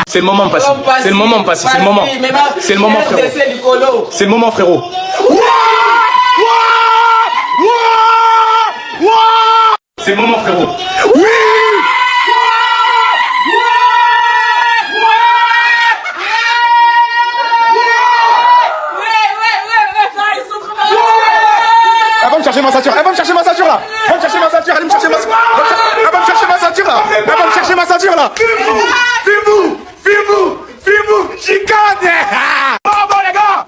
C'est le moment passé. C'est le moment passé. C'est le moment. C'est le moment, frérot. C'est le moment, frérot. C'est le moment, frérot. Oui. Elle va me chercher ma ceinture, elle va me chercher ma ceinture là. Elle va me chercher ma ceinture, elle va me chercher ma ceinture. Elle va me chercher ma ceinture là. Elle va me chercher ma ceinture là. Filmou, chicane. Bon les gars,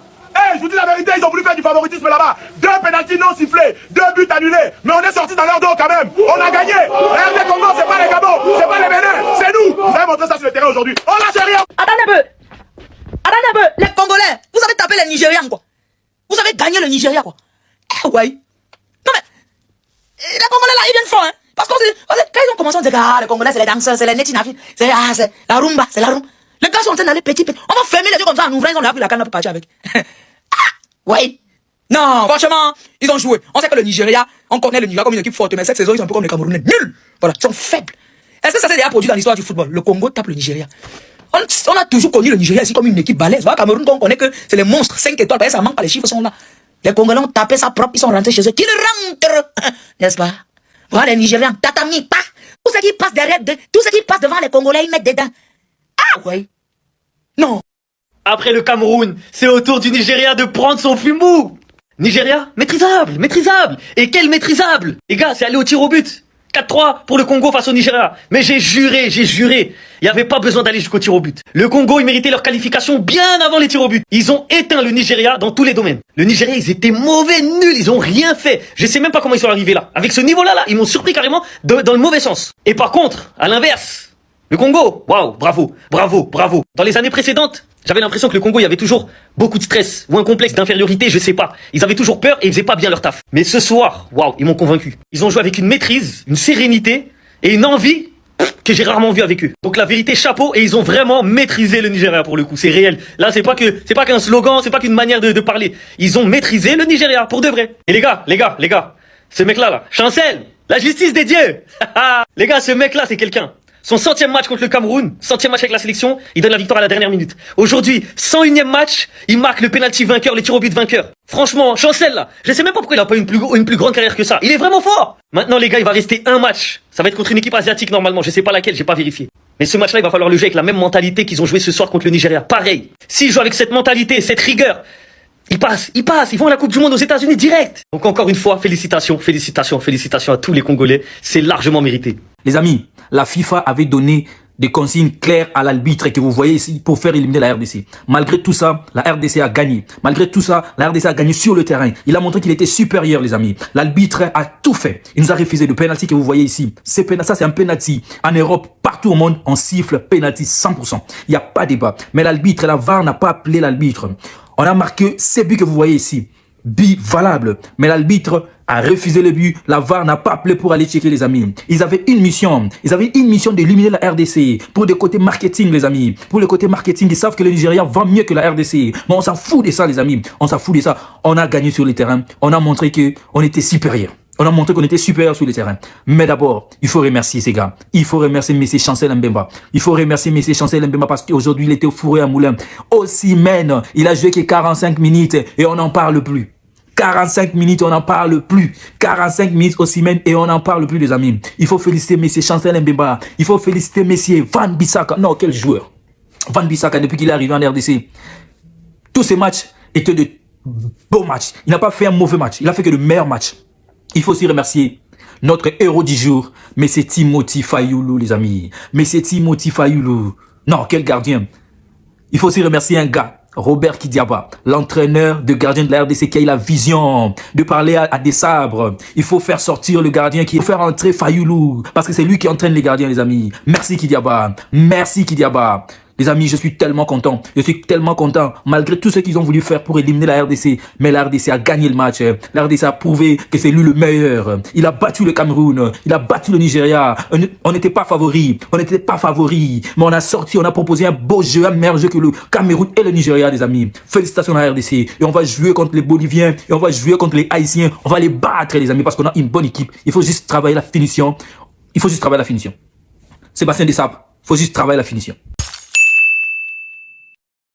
je vous dis la vérité, ils ont voulu faire du favoritisme là-bas. 2 pénaltys non sifflés, 2 buts annulés. Mais on est sortis dans leur dos quand même. On a gagné. La RD Congo, c'est pas les Gabon, c'est pas les Bénin, c'est nous. Vous avez montré ça sur le terrain aujourd'hui. On lâche rien. Attendez un peu. Les Congolais, vous avez tapé les Nigérians quoi. Vous avez gagné le Nigeria quoi. Ouais. Non mais, les Congolais là, ils viennent fort hein. Parce que quand ils ont commencé, on disait que les Congolais c'est les danseurs, c'est les netinafi, c'est la rumba, c'est la rumba. Les gars sont en train d'aller petit. On va fermer les yeux comme ça en ouvrant, ils ont pris la canne pour partir avec. Ouais. Non, franchement, ils ont joué. On sait que le Nigeria, on connaît le Nigeria comme une équipe forte, mais cette saison, ils sont un peu comme les Camerounais. Nuls. Voilà, ils sont faibles. Est-ce que ça s'est déjà produit dans l'histoire du football? Le Congo tape le Nigeria. On a toujours connu le Nigeria ici comme une équipe balèze. Voilà, Cameroun, on connaît que c'est les monstres, 5 étoiles, parce que ça manque pas, les chiffres sont là. Les Congolais ont tapé ça propre, ils sont rentrés chez eux. Qu'ils rentrent, n'est-ce pas? Voilà les Nigérians, tatami, pas. Tout ce qui passe derrière, tout ce qui passe devant les Congolais, ils mettent dedans. Ah ouais. Non. Après le Cameroun, c'est au tour du Nigeria de prendre son fumou. Nigeria, maîtrisable. Et quel maîtrisable. Les gars, c'est aller au tir au but. 4-3 pour le Congo face au Nigeria. Mais j'ai juré. Il n'y avait pas besoin d'aller jusqu'au tir au but. Le Congo, ils méritaient leur qualification bien avant les tirs au but. Ils ont éteint le Nigeria dans tous les domaines. Le Nigeria, ils étaient mauvais, nuls, ils ont rien fait. Je sais même pas comment ils sont arrivés là. Avec ce niveau-là, ils m'ont surpris carrément dans le mauvais sens. Et par contre, à l'inverse, le Congo, waouh, bravo. Dans les années précédentes, j'avais l'impression que le Congo, il y avait toujours beaucoup de stress ou un complexe d'infériorité, je sais pas. Ils avaient toujours peur et ils faisaient pas bien leur taf. Mais ce soir, waouh, ils m'ont convaincu. Ils ont joué avec une maîtrise, une sérénité et une envie que j'ai rarement vu avec eux. Donc la vérité, chapeau, et ils ont vraiment maîtrisé le Nigeria pour le coup, c'est réel. Là, c'est pas qu'un slogan, c'est pas qu'une manière de parler. Ils ont maîtrisé le Nigeria pour de vrai. Et les gars, ce mec-là, Chancel, la justice des dieux. Les gars, ce mec-là, c'est quelqu'un. Son 100e match contre le Cameroun, 100e match avec la sélection, il donne la victoire à la dernière minute. Aujourd'hui, 101e match, il marque le penalty vainqueur, les tirs au but vainqueur. Franchement, Chancel là, je sais même pas pourquoi il a pas une plus grande carrière que ça. Il est vraiment fort. Maintenant les gars, il va rester un match. Ça va être contre une équipe asiatique normalement, je sais pas laquelle, j'ai pas vérifié. Mais ce match-là, il va falloir le jouer avec la même mentalité qu'ils ont joué ce soir contre le Nigeria. Pareil. S'ils jouent avec cette mentalité, cette rigueur, ils passent, ils vont à la Coupe du Monde aux États-Unis direct. Donc encore une fois, félicitations à tous les Congolais, c'est largement mérité. Les amis, la FIFA avait donné des consignes claires à l'arbitre que vous voyez ici pour faire éliminer la RDC. Malgré tout ça, la RDC a gagné. Malgré tout ça, la RDC a gagné sur le terrain. Il a montré qu'il était supérieur, les amis. L'arbitre a tout fait. Il nous a refusé le penalty que vous voyez ici. Ça, c'est un penalty. En Europe, partout au monde, on siffle penalty 100%. Il n'y a pas de débat. Mais l'arbitre, la VAR n'a pas appelé l'arbitre. On a marqué ces buts que vous voyez ici. But valable. Mais l'arbitre a refusé le but. La VAR n'a pas appelé pour aller checker, les amis. Ils avaient une mission. Ils avaient une mission d'éliminer la RDC. Pour le côté marketing, les amis. Pour le côté marketing, ils savent que le Nigeria vend mieux que la RDC. Mais on s'en fout de ça, les amis. On s'en fout de ça. On a gagné sur le terrain. On a montré qu'on était supérieur. On a montré qu'on était supérieur sur le terrain. Mais d'abord, il faut remercier ces gars. Il faut remercier M. Chancel Mbemba. Il faut remercier M. Chancel Mbemba parce qu'aujourd'hui, il était au fourré à moulin. Osimhen, il a joué que 45 minutes et on n'en parle plus. 45 minutes, on n'en parle plus. 45 minutes Osimhen et on n'en parle plus, les amis. Il faut féliciter M. Chancel Mbemba. Il faut féliciter M. Van Bissaka. Non, quel joueur. Van Bissaka, depuis qu'il est arrivé en RDC. Tous ces matchs étaient de beaux matchs. Il n'a pas fait un mauvais match. Il a fait que de meilleurs matchs. Il faut aussi remercier notre héros du jour, M. Timothy Fayulu, les amis. M. Timothy Fayulu. Non, quel gardien. Il faut aussi remercier un gars, Robert Kidiaba, l'entraîneur de gardien de la RDC qui a eu la vision de parler à des sabres. Il faut faire sortir le gardien, il faut faire entrer Fayulu, parce que c'est lui qui entraîne les gardiens, les amis. Merci Kidiaba. Merci Kidiaba. Les amis, je suis tellement content. Je suis tellement content. Malgré tout ce qu'ils ont voulu faire pour éliminer la RDC. Mais la RDC a gagné le match. La RDC a prouvé que c'est lui le meilleur. Il a battu le Cameroun. Il a battu le Nigeria. On n'était pas favoris. On n'était pas favoris. Mais on a sorti, on a proposé un beau jeu, un meilleur jeu que le Cameroun et le Nigeria, les amis. Félicitations à la RDC. Et on va jouer contre les Boliviens. Et on va jouer contre les Haïtiens. On va les battre, les amis, parce qu'on a une bonne équipe. Il faut juste travailler la finition. Il faut juste travailler la finition. Sébastien Desabre, il faut juste travailler la finition.